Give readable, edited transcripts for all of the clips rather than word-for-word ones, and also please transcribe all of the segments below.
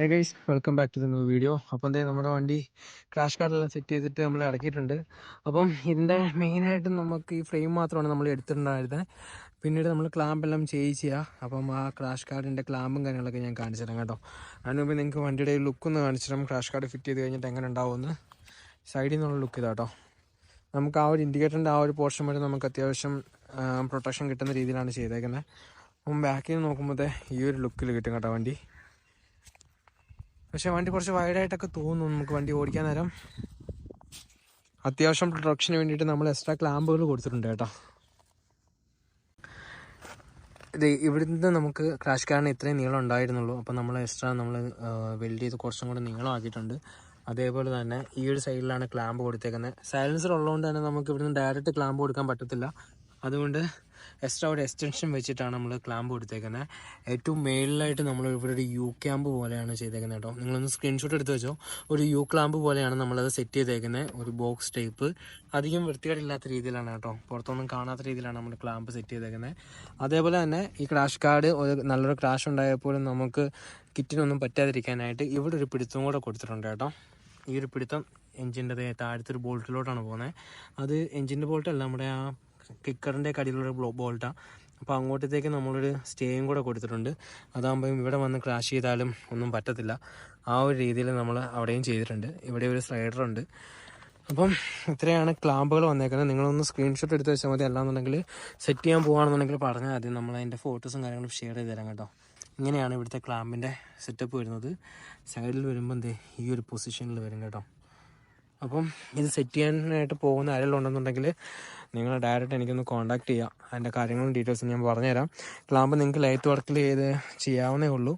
Hey guys, welcome back to the new video. അപ്പം ദേ നമ്മുടെ വണ്ടി ക്രാഷ് കാർഡെല്ലാം സെറ്റ് ചെയ്തിട്ട് നമ്മൾ ഇറക്കിയിട്ടുണ്ട്. അപ്പം ഇതിൻ്റെ മെയിനായിട്ട് നമുക്ക് ഈ ഫ്രെയിം മാത്രമാണ് നമ്മൾ എടുത്തിട്ടുണ്ടായിരുന്നത്. പിന്നീട് നമ്മൾ ക്ലാമ്പെല്ലാം ചേഞ്ച് ചെയ്യുക. അപ്പം ആ ക്രാഷ് കാർഡിൻ്റെ ക്ലാമ്പും കാര്യങ്ങളൊക്കെ ഞാൻ കാണിച്ചു തരാം കേട്ടോ. അതിന് മുമ്പ് നിങ്ങൾക്ക് വണ്ടിയുടെ ലുക്ക് ഒന്ന് കാണിച്ചു തരാം. ക്രാഷ് കാർഡ് ഫിറ്റ് ചെയ്ത് കഴിഞ്ഞിട്ട് എങ്ങനെ ഉണ്ടാവുമെന്ന്. സൈഡിൽ നിന്നുള്ള ലുക്ക് ഇതാട്ടോ. നമുക്ക് ആ ഒരു ഇൻഡിക്കേറ്ററിൻ്റെ ആ ഒരു പോർഷൻ വരെ നമുക്ക് അത്യാവശ്യം പ്രൊട്ടക്ഷൻ കിട്ടുന്ന രീതിയിലാണ് ചെയ്തേക്കുന്നത്. അപ്പം ബാക്കിൽ നിന്ന് നോക്കുമ്പോൾ ഈ ഒരു ലുക്കിൽ കിട്ടും കേട്ടോ വണ്ടി. പക്ഷേ വണ്ടി കുറച്ച് വൈഡായിട്ടൊക്കെ തോന്നും നമുക്ക് വണ്ടി ഓടിക്കാൻ നേരം. അത്യാവശ്യം പ്രൊട്ടക്ഷന് വേണ്ടിയിട്ട് നമ്മൾ എക്സ്ട്രാ ക്ലാമ്പുകൾ കൊടുത്തിട്ടുണ്ട് കേട്ടോ. ഇത് ഇവിടുന്ന് നമുക്ക് ക്രാഷ് കാർഡിന് ഇത്രയും നീളം ഉണ്ടായിരുന്നുള്ളൂ. അപ്പോൾ നമ്മൾ എക്സ്ട്രാ നമ്മൾ വെൽഡ് ചെയ്ത് കുറച്ചും കൂടെ നീളമാക്കിയിട്ടുണ്ട്. അതേപോലെ തന്നെ ഈ ഒരു സൈഡിലാണ് ക്ലാമ്പ് കൊടുത്തേക്കുന്നത്. സൈലൻസർ ഉള്ളതുകൊണ്ട് തന്നെ നമുക്ക് ഇവിടുന്ന് ഡയറക്റ്റ് ക്ലാമ്പ് കൊടുക്കാൻ പറ്റത്തില്ല. അതുകൊണ്ട് എക്സ്ട്രാ ഒരു എക്സ്റ്റൻഷൻ വെച്ചിട്ടാണ് നമ്മൾ ക്ലാമ്പ് കൊടുത്തേക്കുന്നത്. ഏറ്റവും മേളിലായിട്ട് നമ്മൾ ഇവിടെ ഒരു യു ക്ലാമ്പ് പോലെയാണ് ചെയ്തേക്കുന്നത് കേട്ടോ. നിങ്ങളൊന്ന് സ്ക്രീൻഷോട്ട് എടുത്ത് വെച്ചോ. ഒരു യു ക്ലാമ്പ് പോലെയാണ് നമ്മളത് സെറ്റ് ചെയ്തേക്കുന്നത്. ഒരു ബോക്സ് ടൈപ്പ്, അധികം വൃത്തികേടില്ലാത്ത രീതിയിലാണ് കേട്ടോ. പുറത്തൊന്നും കാണാത്ത രീതിയിലാണ് നമ്മൾ ക്ലാമ്പ് സെറ്റ് ചെയ്തേക്കുന്നത്. അതേപോലെ തന്നെ ഈ ക്രാഷ് കാർഡ് നല്ലൊരു ക്രാഷ് ഉണ്ടായപ്പോഴും നമുക്ക് കിറ്റിനൊന്നും പറ്റാതിരിക്കാനായിട്ട് ഇവിടെ ഒരു പിടുത്തം കൂടെ കൊടുത്തിട്ടുണ്ട് കേട്ടോ. ഈ ഒരു പിടുത്തം എഞ്ചിൻ്റെ താഴത്തൊരു ബോൾട്ടിലോട്ടാണ് പോകുന്നത്. അത് എഞ്ചിൻ്റെ ബോൾട്ടല്ല, നമ്മുടെ ആ കിക്കറിൻ്റെ കടിയിലുള്ള ബോൾട്ടാണ്. അപ്പോൾ അങ്ങോട്ടത്തേക്ക് നമ്മളൊരു സ്റ്റേയും കൂടെ കൊടുത്തിട്ടുണ്ട്. അതാകുമ്പോൾ ഇവിടെ വന്ന് ക്രാഷ് ചെയ്താലും ഒന്നും പറ്റത്തില്ല. ആ ഒരു രീതിയിൽ നമ്മൾ അവിടെയും ചെയ്തിട്ടുണ്ട്. ഇവിടെ ഒരു സ്ലൈഡറുണ്ട്. അപ്പം ഇത്രയാണ് ക്ലാമ്പുകൾ വന്നേക്കുന്നത്. നിങ്ങളൊന്ന് സ്ക്രീൻഷോട്ട് എടുത്ത് വെച്ചാൽ മതി. അല്ലാന്നുണ്ടെങ്കിൽ സെറ്റ് ചെയ്യാൻ പോകുകയാണെന്നുണ്ടെങ്കിൽ പറഞ്ഞാൽ ആദ്യം നമ്മൾ അതിൻ്റെ ഫോട്ടോസും കാര്യങ്ങളും ഷെയർ ചെയ്ത് തരാം കേട്ടോ. ഇങ്ങനെയാണ് ഇവിടുത്തെ ക്ലാമ്പിൻ്റെ സെറ്റപ്പ് വരുന്നത്. സൈഡിൽ വരുമ്പോൾ ഈ ഒരു പൊസിഷനിൽ വരും കേട്ടോ. അപ്പം ഇത് സെറ്റ് ചെയ്യാനായിട്ട് പോകുന്ന ആരെങ്കിലും ഉണ്ടെന്നുണ്ടെങ്കിൽ നിങ്ങൾ ഡയറക്റ്റ് എനിക്കൊന്ന് കോൺടാക്ട് ചെയ്യാം. അതിൻ്റെ കാര്യങ്ങളും ഡീറ്റെയിൽസും ഞാൻ പറഞ്ഞുതരാം. ക്ലാമ്പ് നിങ്ങൾക്ക് ലൈറ്റ് വർക്കിൽ ചെയ്യാവുന്നേ ഉള്ളൂ.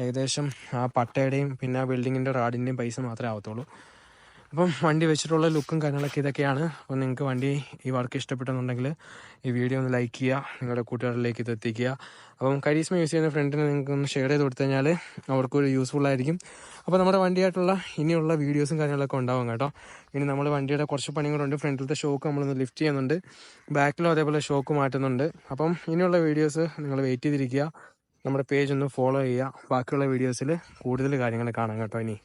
ഏകദേശം ആ പട്ടയുടെയും പിന്നെ ആ ബിൽഡിങ്ങിൻ്റെ റാഡിൻ്റെയും പൈസ മാത്രമേ ആവത്തുള്ളൂ. അപ്പം വണ്ടി വെച്ചിട്ടുള്ള ലുക്കും കാര്യങ്ങളൊക്കെ ഇതൊക്കെയാണ്. അപ്പം നിങ്ങൾക്ക് വണ്ടി ഈ വർക്ക് ഇഷ്ടപ്പെട്ടെന്നുണ്ടെങ്കിൽ ഈ വീഡിയോ ഒന്ന് ലൈക്ക് ചെയ്യുക, നിങ്ങളുടെ കൂട്ടുകാരിലേക്ക് ഇത് എത്തിക്കുക. അപ്പം കരീസ്മ യൂസ് ചെയ്യുന്ന ഫ്രണ്ടിന് നിങ്ങൾക്ക് ഒന്ന് ഷെയർ ചെയ്ത് കൊടുത്തു കഴിഞ്ഞാൽ അവർക്കൊരു യൂസ്ഫുൾ ആയിരിക്കും. അപ്പോൾ നമ്മുടെ വണ്ടിയായിട്ടുള്ള ഇനിയുള്ള വീഡിയോസും കാര്യങ്ങളൊക്കെ ഉണ്ടാവും കേട്ടോ. ഇനി നമ്മൾ വണ്ടിയുടെ കുറച്ച് പണികളുണ്ട്. ഫ്രണ്ടിലത്തെ ഷോക്ക് നമ്മളൊന്ന് ലിഫ്റ്റ് ചെയ്യുന്നുണ്ട്, ബാക്കിലും അതേപോലെ ഷോക്ക് മാറ്റുന്നുണ്ട്. അപ്പം ഇനിയുള്ള വീഡിയോസ് നിങ്ങൾ വെയിറ്റ് ചെയ്തിരിക്കുക. നമ്മുടെ പേജ് ഒന്ന് ഫോളോ ചെയ്യുക. ബാക്കിയുള്ള വീഡിയോസിൽ കൂടുതൽ കാര്യങ്ങൾ കാണാം കേട്ടോ ഇനി.